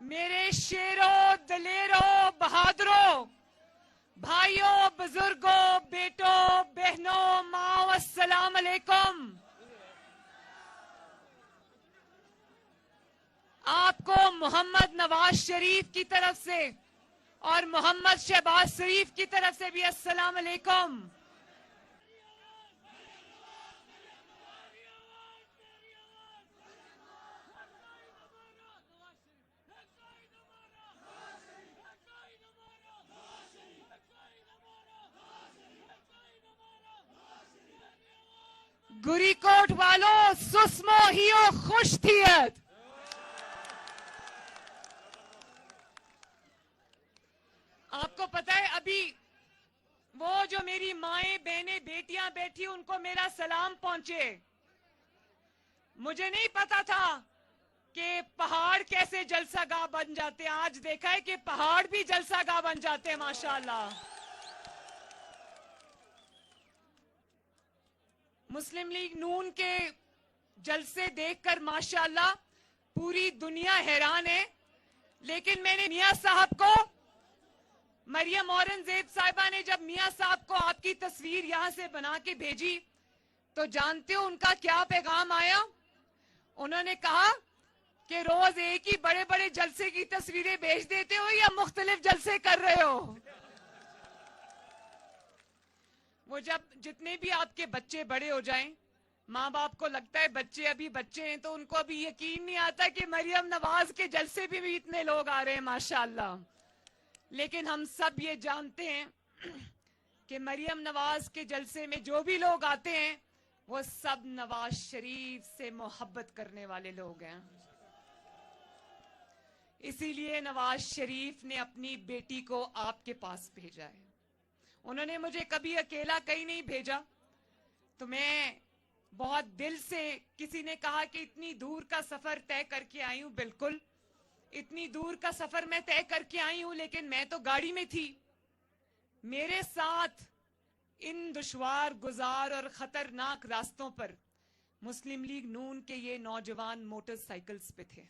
میرے شیروں، دلیروں، بہادروں، بھائیوں، بزرگوں، بیٹوں، بہنوں، ماں، السلام علیکم۔ آپ کو محمد نواز شریف کی طرف سے اور محمد شہباز شریف کی طرف سے بھی السلام علیکم۔ گری کوٹ والوں، سسمو ہیو خوش تھیت۔ آپ کو پتا ہے ابھی وہ جو میری مائیں، بہنیں، بیٹیاں بیٹھی ان کو میرا سلام پہنچے۔ مجھے نہیں پتا تھا کہ پہاڑ کیسے جلسہ گاہ بن جاتے ہیں۔ آج دیکھا ہے کہ پہاڑ بھی جلسہ گاہ بن جاتے ہیں، ماشاءاللہ۔ مسلم لیگ نون کے جلسے دیکھ کر ماشاءاللہ پوری دنیا حیران ہے، لیکن میں نے میاں صاحب کو، مریم اورنگزیب صاحبہ نے جب میاں صاحب کو آپ کی تصویر یہاں سے بنا کے بھیجی تو جانتے ہو ان کا کیا پیغام آیا؟ انہوں نے کہا کہ روز ایک ہی بڑے بڑے جلسے کی تصویریں بھیج دیتے ہو یا مختلف جلسے کر رہے ہو؟ وہ جب جتنے بھی آپ کے بچے بڑے ہو جائیں، ماں باپ کو لگتا ہے بچے ابھی بچے ہیں تو ان کو ابھی یقین نہیں آتا کہ مریم نواز کے جلسے بھی اتنے لوگ آ رہے ہیں، ماشاءاللہ۔ لیکن ہم سب یہ جانتے ہیں کہ مریم نواز کے جلسے میں جو بھی لوگ آتے ہیں وہ سب نواز شریف سے محبت کرنے والے لوگ ہیں۔ اسی لیے نواز شریف نے اپنی بیٹی کو آپ کے پاس بھیجا ہے۔ انہوں نے مجھے کبھی اکیلا کہیں نہیں بھیجا، تو میں بہت دل سے، کسی نے کہا کہ اتنی دور کا سفر طے کر کے آئی ہوں، بالکل اتنی دور کا سفر میں طے کر کے آئی ہوں، لیکن میں تو گاڑی میں تھی۔ میرے ساتھ ان دشوار گزار اور خطرناک راستوں پر مسلم لیگ نون کے یہ نوجوان موٹر سائیکلز پہ تھے،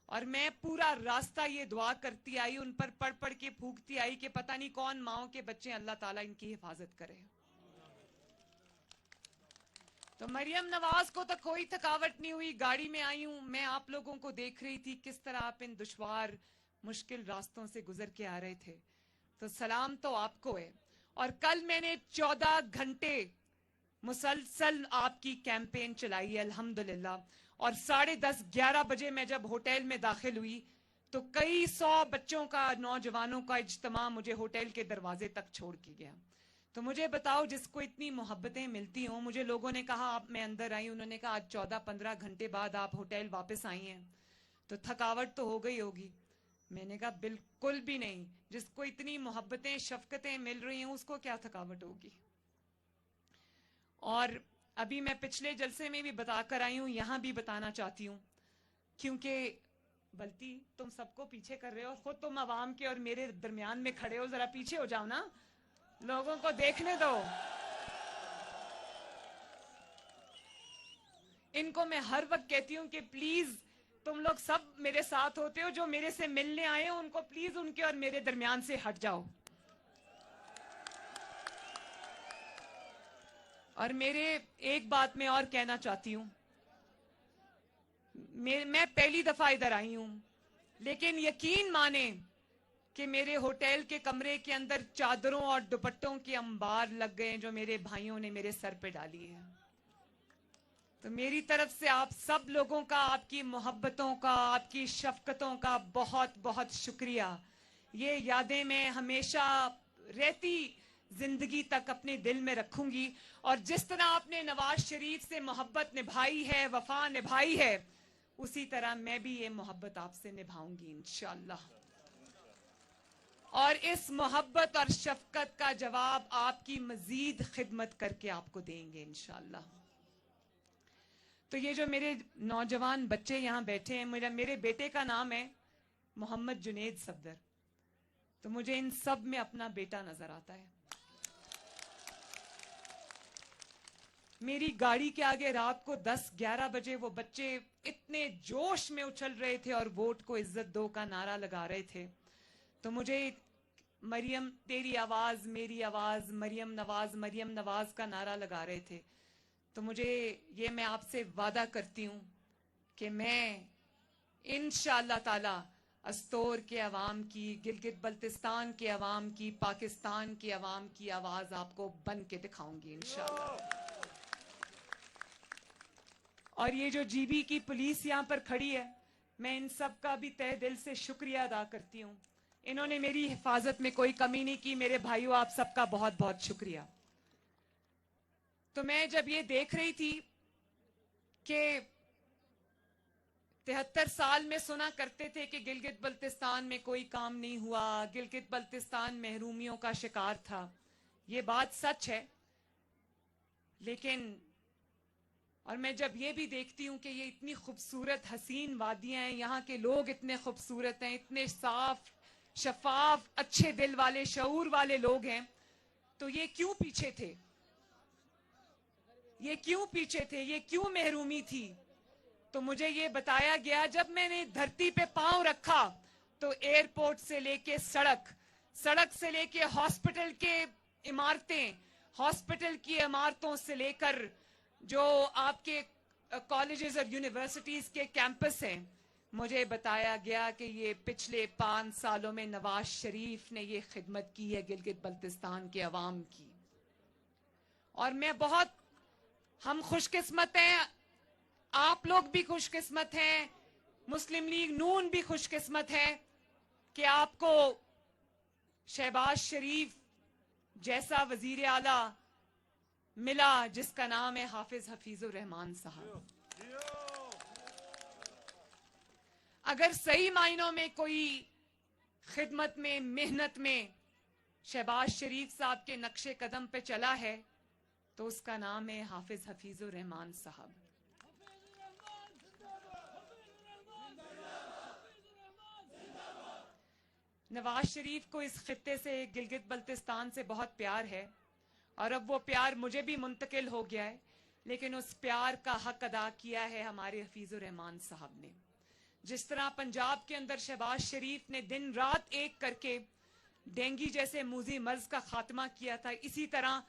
اور میں پورا راستہ یہ دعا کرتی آئی، ان پر پڑھ پڑھ کے پھونکتی آئی کہ پتہ نہیں کون ماؤں کے بچے، اللہ تعالیٰ ان کی حفاظت کرے۔ تو مریم نواز کو تو کوئی تھکاوٹ نہیں ہوئی، گاڑی میں آئی ہوں، میں آپ لوگوں کو دیکھ رہی تھی کس طرح آپ ان دشوار مشکل راستوں سے گزر کے آ رہے تھے، تو سلام تو آپ کو ہے۔ اور کل میں نے 14 گھنٹے مسلسل آپ کی کیمپین چلائی ہے، الحمدللہ، اور 10:30 11 بجے میں جب ہوٹل میں داخل ہوئی تو کئی 100 بچوں کا، نوجوانوں کا اجتماع مجھے ہوٹل کے دروازے تک چھوڑ کے گیا۔ تو مجھے بتاؤ، جس کو اتنی محبتیں ملتی ہوں، مجھے لوگوں نے کہا آپ میں اندر آئی، انہوں نے کہا آج 14-15 گھنٹے بعد آپ ہوٹل واپس آئی ہیں تو تھکاوٹ تو ہو گئی ہوگی۔ میں نے کہا بالکل بھی نہیں، جس کو اتنی محبتیں، شفقتیں مل رہی ہیں اس کو کیا تھکاوٹ ہوگی۔ اور ابھی میں پچھلے جلسے میں بھی بتا کر آئی ہوں، یہاں بھی بتانا چاہتی ہوں، کیونکہ بلتی تم سب کو پیچھے کر رہے ہو، خود تم عوام کے اور میرے درمیان میں کھڑے ہو، ذرا پیچھے ہو جاؤ نا، لوگوں کو دیکھنے دو۔ ان کو میں ہر وقت کہتی ہوں کہ پلیز تم لوگ سب میرے ساتھ ہوتے ہو، جو میرے سے ملنے آئے ہو ان کو پلیز ان کے اور میرے درمیان سے ہٹ جاؤ۔ اور میرے ایک بات میں اور کہنا چاہتی ہوں، میں پہلی دفعہ ادھر آئی ہوں، لیکن یقین مانیں کہ میرے ہوٹل کے کمرے کے اندر چادروں اور دوپٹوں کے انبار لگ گئے جو میرے بھائیوں نے میرے سر پہ ڈالی ہے۔ تو میری طرف سے آپ سب لوگوں کا، آپ کی محبتوں کا، آپ کی شفقتوں کا بہت بہت شکریہ۔ یہ یادیں میں ہمیشہ رہتی زندگی تک اپنے دل میں رکھوں گی، اور جس طرح آپ نے نواز شریف سے محبت نبھائی ہے، وفا نبھائی ہے، اسی طرح میں بھی یہ محبت آپ سے نبھاؤں گی انشاءاللہ، اور اس محبت اور شفقت کا جواب آپ کی مزید خدمت کر کے آپ کو دیں گے انشاءاللہ۔ تو یہ جو میرے نوجوان بچے یہاں بیٹھے ہیں، میرے بیٹے کا نام ہے محمد جنید صفدر، تو مجھے ان سب میں اپنا بیٹا نظر آتا ہے۔ मेरी गाड़ी के आगे रात को 10-11 बजे वो बच्चे इतने जोश में उछल रहे थे और वोट को इज्जत दो का नारा लगा रहे थे। तो मुझे मरियम तेरी आवाज मेरी आवाज, मरियम नवाज का नारा लगा रहे थे। तो मुझे ये मैं आपसे वादा करती हूँ कि मैं इंशाअल्लाह ताला अस्तोर के अवाम की, गिलगित बल्तिस्तान के अवाम की, पाकिस्तान के अवाम की आवाज आपको बन के दिखाऊंगी इंशाअल्लाह। और ये जो जीबी की पुलिस यहाँ पर खड़ी है, मैं इन सब का भी तहे दिल से शुक्रिया अदा करती हूँ। इन्होंने मेरी हिफाजत में कोई कमी नहीं की। मेरे भाइयों, आप सबका बहुत बहुत शुक्रिया। तो मैं जब ये देख रही थी कि 73 साल में सुना करते थे कि गिलगित बल्तिस्तान में कोई काम नहीं हुआ, गिलगित बल्तिस्तान महरूमियों का शिकार था। ये बात सच है, लेकिन और मैं जब ये भी देखती हूँ कि ये इतनी खूबसूरत हसीन वादियां हैं, यहाँ के लोग इतने खूबसूरत हैं, इतने साफ शफाफ अच्छे दिल वाले शऊर वाले लोग हैं, तो ये क्यों पीछे थे? ये क्यों पीछे थे? ये क्यों महरूमी थी? तो मुझे ये बताया गया, जब मैंने धरती पे पांव रखा तो एयरपोर्ट से लेके सड़क से लेके हॉस्पिटल के इमारतें, हॉस्पिटल की इमारतों से लेकर जो आपके कॉलेजेस और यूनिवर्सिटीज के कैंपस हैं, मुझे बताया गया कि ये पिछले 5 सालों में नवाज शरीफ ने ये खिदमत की है गिलगित बल्तिस्तान के अवाम की। और मैं बहुत, हम खुशकिस्मत हैं, आप लोग भी खुशकिस्मत हैं, मुस्लिम लीग नून भी खुशकिस्मत है कि आपको शहबाज शरीफ जैसा वजीर आला मिला जिसका नाम है हाफिज हफीजुर रहमान साहब। अगर सही मायनों में कोई खिदमत में, मेहनत में शहबाज शरीफ साहब के नक्शे कदम पे चला है तो उसका नाम है हाफिज हफीजुर रहमान साहब। नवाज शरीफ को इस खित्ते से, गिलगित बल्तिस्तान से बहुत प्यार है और अब वो प्यार मुझे भी मुंतकिल हो गया है, लेकिन उस प्यार का हक अदा किया है हमारे हफीजुर रहमान साहब ने। जिस तरह पंजाब के अंदर शहबाज शरीफ ने दिन रात एक करके डेंगू जैसे मूजी मर्ज का खात्मा किया था, इसी तरह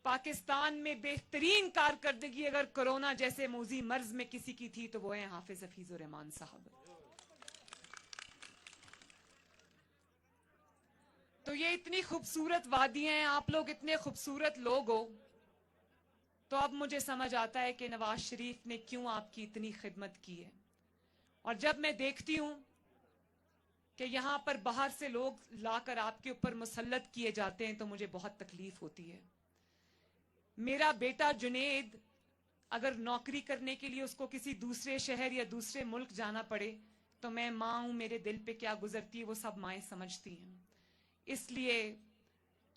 पाकिस्तान में बेहतरीन कारकर्दगी अगर कोरोना जैसे मूजी मर्ज में किसी की थी तो वो है हाफिज हफीजुर रहमान साहब। तो ये इतनी खूबसूरत वादियां हैं, आप लोग इतने खूबसूरत लोग हो, तो अब मुझे समझ आता है कि नवाज शरीफ ने क्यों आपकी इतनी खिदमत की है। और जब मैं देखती हूं कि यहां पर बाहर से लोग लाकर आपके ऊपर मुसल्लत किए जाते हैं तो मुझे बहुत तकलीफ होती है। मेरा बेटा जुनेद अगर नौकरी करने के लिए उसको किसी दूसरे शहर या दूसरे मुल्क जाना पड़े तो मैं माँ हूं, मेरे दिल पे क्या गुजरती है वो सब माएं समझती हैं। इसलिए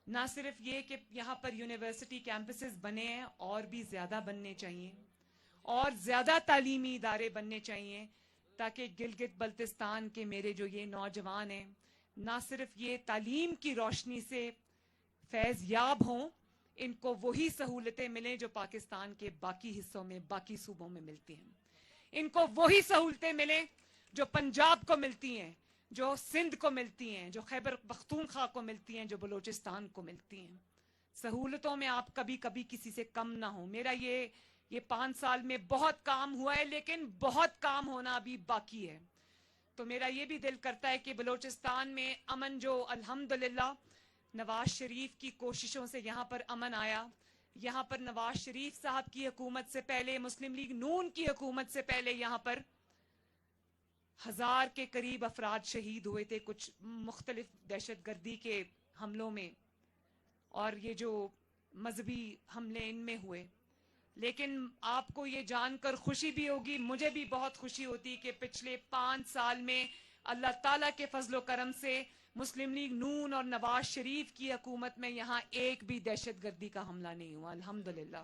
ना सिर्फ ये कि यहाँ पर यूनिवर्सिटी कैंपसेस बने हैं, और भी ज्यादा बनने चाहिए और ज्यादा तालीमी इदारे बनने चाहिए ताकि गिलगित बल्तिस्तान के मेरे जो ये नौजवान हैं ना सिर्फ ये तालीम की रोशनी से फैज याब हों, इनको वही सहूलतें मिलें जो पाकिस्तान के बाकी हिस्सों में, बाकी सूबों में मिलती हैं। इनको वही सहूलतें मिलें जो पंजाब को मिलती हैं, जो सिंध को मिलती हैं, जो खैबर पख्तूनख्वा को मिलती हैं, जो बलूचिस्तान को मिलती हैं। सहूलतों में आप कभी कभी किसी से कम ना हो। मेरा ये 5 साल में बहुत काम हुआ है, लेकिन बहुत काम होना अभी बाकी है। तो मेरा ये भी दिल करता है कि बलूचिस्तान में अमन, जो अल्हम्दुलिल्लाह नवाज शरीफ की कोशिशों से यहाँ पर अमन आया, यहाँ पर नवाज शरीफ साहब की हुकूमत से पहले, मुस्लिम लीग नून की हुकूमत से पहले यहाँ पर 1000 के करीब अफराद शहीद हुए थे कुछ मुख्तलिफ दहशतगर्दी के हमलों में, और ये जो मजहबी हमले इनमें हुए। लेकिन आपको ये जानकर खुशी भी होगी, मुझे भी बहुत खुशी होती कि पिछले 5 साल में अल्लाह ताला के फजलो करम से मुस्लिम लीग नून और नवाज शरीफ की हुकूमत में यहाँ एक भी दहशतगर्दी का हमला नहीं हुआ, अल्हम्दुलिल्लाह।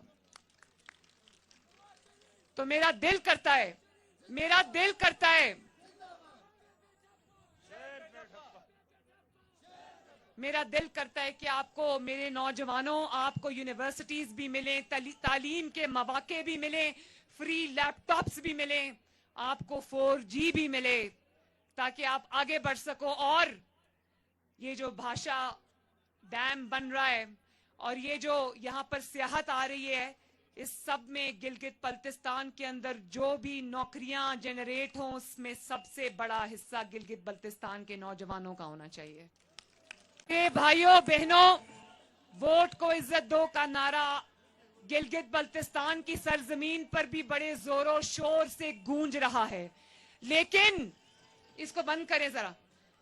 तो मेरा दिल करता है मेरा दिल करता है कि आपको, मेरे नौजवानों, आपको यूनिवर्सिटीज भी मिलें, तालीम के मौके भी मिलें, फ्री लैपटॉप्स भी मिलें, आपको 4G भी मिले, ताकि आप आगे बढ़ सको। और ये जो भाषा डैम बन रहा है और ये जो यहाँ पर सियाहत आ रही है, इस सब में गिलगित बल्तिस्तान के अंदर जो भी नौकरियां जनरेट हों, उसमें सबसे बड़ा हिस्सा गिलगित बल्तिस्तान के नौजवानों का होना चाहिए। भाइयों बहनों, वोट को इज्जत दो का नारा गिलगित बल्तिस्तान की सरजमीन पर भी बड़े जोरों शोर से गूंज रहा है। लेकिन इसको बंद करें जरा।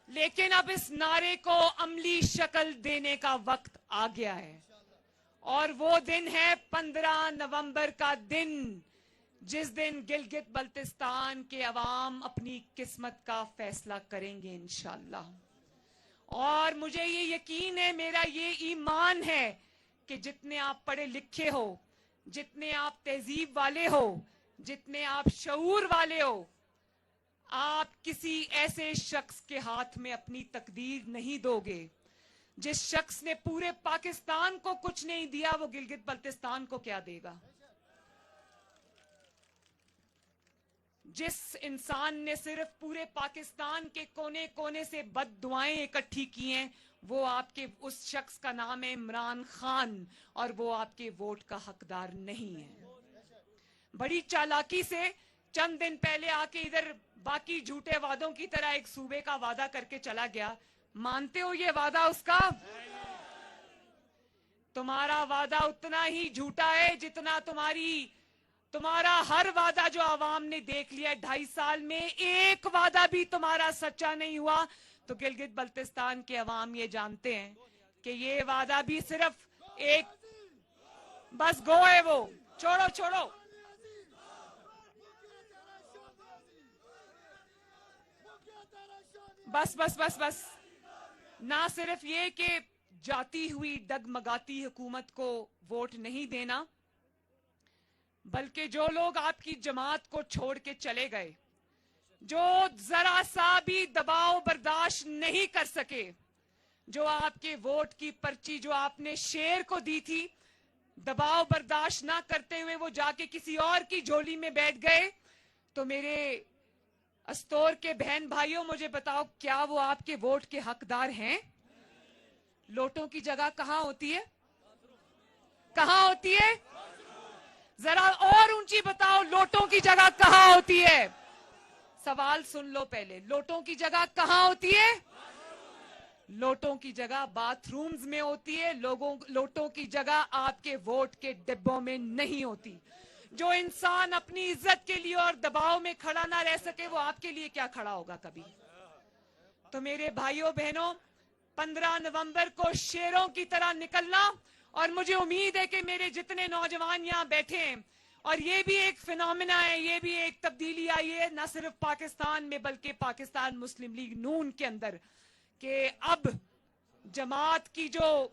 लेकिन अब इस नारे को अमली शक्ल देने का वक्त आ गया है, और वो दिन है 15 नवंबर का दिन, जिस दिन गिलगित बल्तिस्तान के अवाम अपनी किस्मत का फैसला करेंगे इंशाअल्लाह। और मुझे ये यकीन है, मेरा ये ईमान है कि जितने आप पढ़े लिखे हो, जितने आप तहजीब वाले हो, जितने आप शऊर वाले हो, आप किसी ऐसे शख्स के हाथ में अपनी तकदीर नहीं दोगे। जिस शख्स ने पूरे पाकिस्तान को कुछ नहीं दिया, वो गिलगित बल्तिस्तान को क्या देगा? जिस इंसान ने सिर्फ पूरे पाकिस्तान के कोने कोने से बददुआएं इकट्ठी की हैं, वो आपके उस शख्स का नाम है इमरान खान, और वो आपके वोट का हकदार नहीं है। बड़ी चालाकी से चंद दिन पहले आके इधर बाकी झूठे वादों की तरह एक सूबे का वादा करके चला गया। मानते हो ये वादा उसका? तुम्हारा वादा उतना ही झूठा है जितना तुम्हारा हर वादा जो आवाम ने देख लिया। 2.5 साल में एक वादा भी तुम्हारा सच्चा नहीं हुआ। तो गिलगित बल्तिस्तान के अवाम ये जानते हैं कि ये वादा भी सिर्फ एक बस गो है। वो छोड़ो बस ना सिर्फ ये कि जाती हुई डगमगाती हुकूमत को वोट नहीं देना, बल्कि जो लोग आपकी जमात को छोड़ के चले गए, जो जरा सा भी दबाव बर्दाश्त नहीं कर सके, जो आपके वोट की पर्ची जो आपने शेर को दी थी, दबाव बर्दाश्त ना करते हुए वो जाके किसी और की झोली में बैठ गए, तो मेरे अस्तोर के बहन भाइयों, मुझे बताओ, क्या वो आपके वोट के हकदार हैं? लोटों की जगह कहां होती है? कहां होती है? जरा और ऊंची बताओ, लोटों की जगह कहां होती है? सवाल सुन लो पहले, लोटों की जगह कहां होती है? लोटों की जगह बाथरूम्स में होती है। लोटों की जगह आपके वोट के डिब्बों में नहीं होती। जो इंसान अपनी इज्जत के लिए और दबाव में खड़ा ना रह सके, वो आपके लिए क्या खड़ा होगा कभी? तो मेरे भाइयों बहनों, 15 नवंबर को शेरों की तरह निकलना। और मुझे उम्मीद है कि मेरे जितने नौजवान यहाँ बैठे हैं, और ये भी एक फिनोमिना है, ये भी एक तब्दीली आई है न सिर्फ पाकिस्तान में बल्कि पाकिस्तान मुस्लिम लीग नून के अंदर, कि अब जमात की जो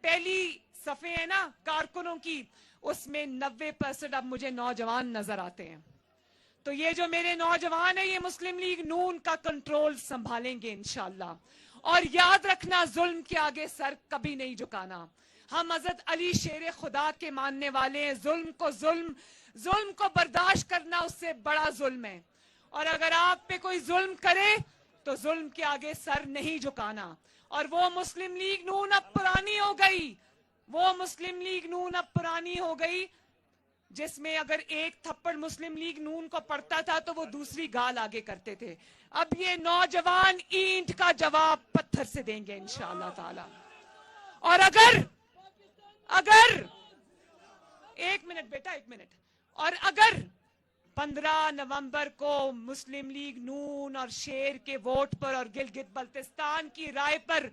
पहली सफे है ना कारकुनों की, उसमें 90% अब मुझे नौजवान नजर आते हैं। तो ये जो मेरे नौजवान है, ये मुस्लिम लीग नून का कंट्रोल संभालेंगे इंशाअल्लाह। और याद रखना, जुल्म के आगे सर कभी नहीं झुकाना। हम हजरत अली शेर खुदा के मानने वाले हैं। जुल्म को बर्दाश्त करना उससे बड़ा जुल्म है। और अगर आप पे कोई जुल्म करे तो जुल्म के आगे सर नहीं झुकाना। और वो मुस्लिम लीग नून अब पुरानी हो गई, वो मुस्लिम लीग नून अब पुरानी हो गई जिसमें अगर एक थप्पड़ मुस्लिम लीग नून को पड़ता था तो वो दूसरी गाल आगे करते थे। अब ये नौजवान ईंट का जवाब पत्थर से देंगे इंशाअल्लाह ताला। और अगर एक मिनट बेटा, एक मिनट। और अगर 15 नवंबर को मुस्लिम लीग नून और शेर के वोट पर और गिलगित बल्तिस्तान की राय पर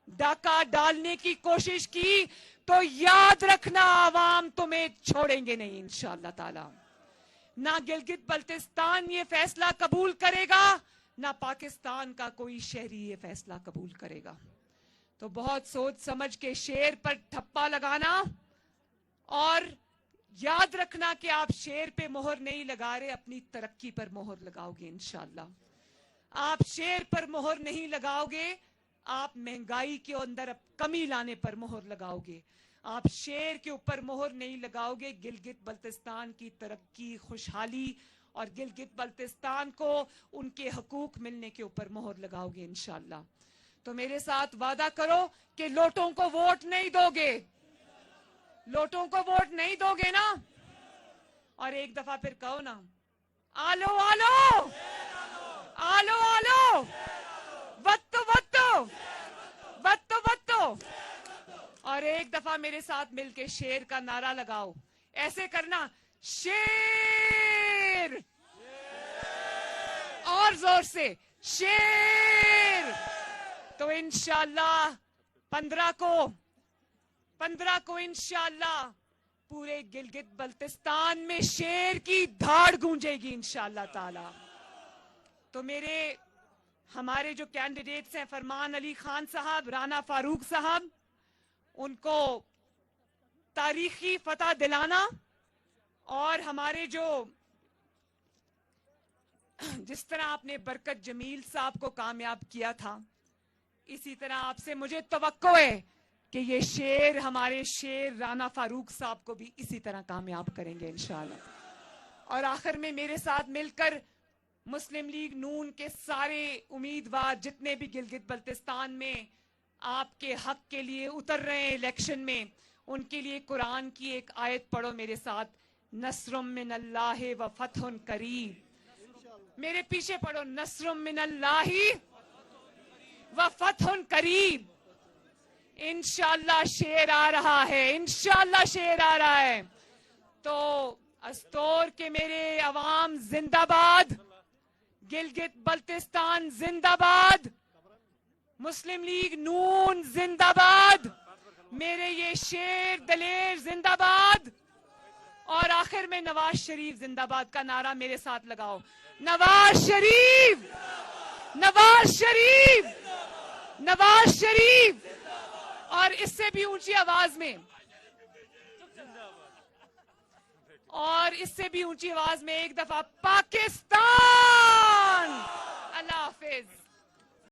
डाका डालने की कोशिश की, तो याद रखना, आवाम तुम्हें छोड़ेंगे नहीं इंशाअल्लाह ताला। ना गिलगित बल्तिस्तान ये फैसला कबूल करेगा, ना पाकिस्तान का कोई शहरी ये फैसला कबूल करेगा। तो बहुत सोच समझ के शेर पर ठप्पा लगाना, और याद रखना कि आप शेर पे मोहर नहीं लगा रहे, अपनी तरक्की पर मोहर लगाओगे इंशाअल्लाह। आप शेर पर मोहर नहीं लगाओगे आप महंगाई के अंदर अब कमी लाने पर मोहर लगाओगे, आप शेर के ऊपर मोहर नहीं लगाओगे, गिलगित बल्तिस्तान की तरक्की, खुशहाली और गिलगित बल्तिस्तान को उनके हकूक मिलने के ऊपर मोहर लगाओगे इंशाअल्लाह। तो मेरे साथ वादा करो कि लोटों को वोट नहीं दोगे, लोटों को वोट नहीं दोगे ना। और एक दफा फिर कहो ना, आलो आलो आलो आलो, वत्तो वत्तो वत्तो वत्तो। और एक दफा मेरे साथ मिलके शेर का नारा लगाओ, ऐसे करना, शेर, और जोर से शेर। तो इंशाअल्लाह 15 को इंशाअल्लाह पूरे गिलगित बल्तिस्तान में शेर की धाड़ गूंजेगी इंशाअल्लाह ताला। तो हमारे जो कैंडिडेट्स हैं, फरमान अली खान साहब, राना फारूक साहब, उनको तारीखी फतह दिलाना, और हमारे जिस तरह आपने बरकत जमील साहब को कामयाब किया था, इसी तरह आपसे मुझे तवक्को है कि ये शेर, हमारे शेर राना फारूक साहब को भी इसी तरह कामयाब करेंगे इंशाअल्लाह। और आखिर में मेरे साथ मिलकर मुस्लिम लीग नून के सारे उम्मीदवार जितने भी गिलगित बल्तिस्तान में आपके हक के लिए उतर रहे हैं इलेक्शन में, उनके लिए कुरान की एक आयत पढ़ो मेरे साथ, नस्रुम मिनल्लाहि व फतहुन करीब। मेरे पीछे पढ़ो, नस्रुम मिनल्लाहि व फतहुन करीब। इंशाअल्लाह शेर आ रहा है, इंशाअल्लाह शेर आ रहा है। तो अस्तोर के मेरे अवाम जिंदाबाद, गिलगित बल्तिस्तान जिंदाबाद, मुस्लिम लीग नून जिंदाबाद, मेरे ये शेर दलेर जिंदाबाद, और आखिर में नवाज शरीफ जिंदाबाद का नारा मेरे साथ लगाओ, नवाज शरीफ, नवाज शरीफ, नवाज शरीफ। और इससे भी ऊंची आवाज में, और इससे भी ऊंची आवाज में एक दफा, पाकिस्तान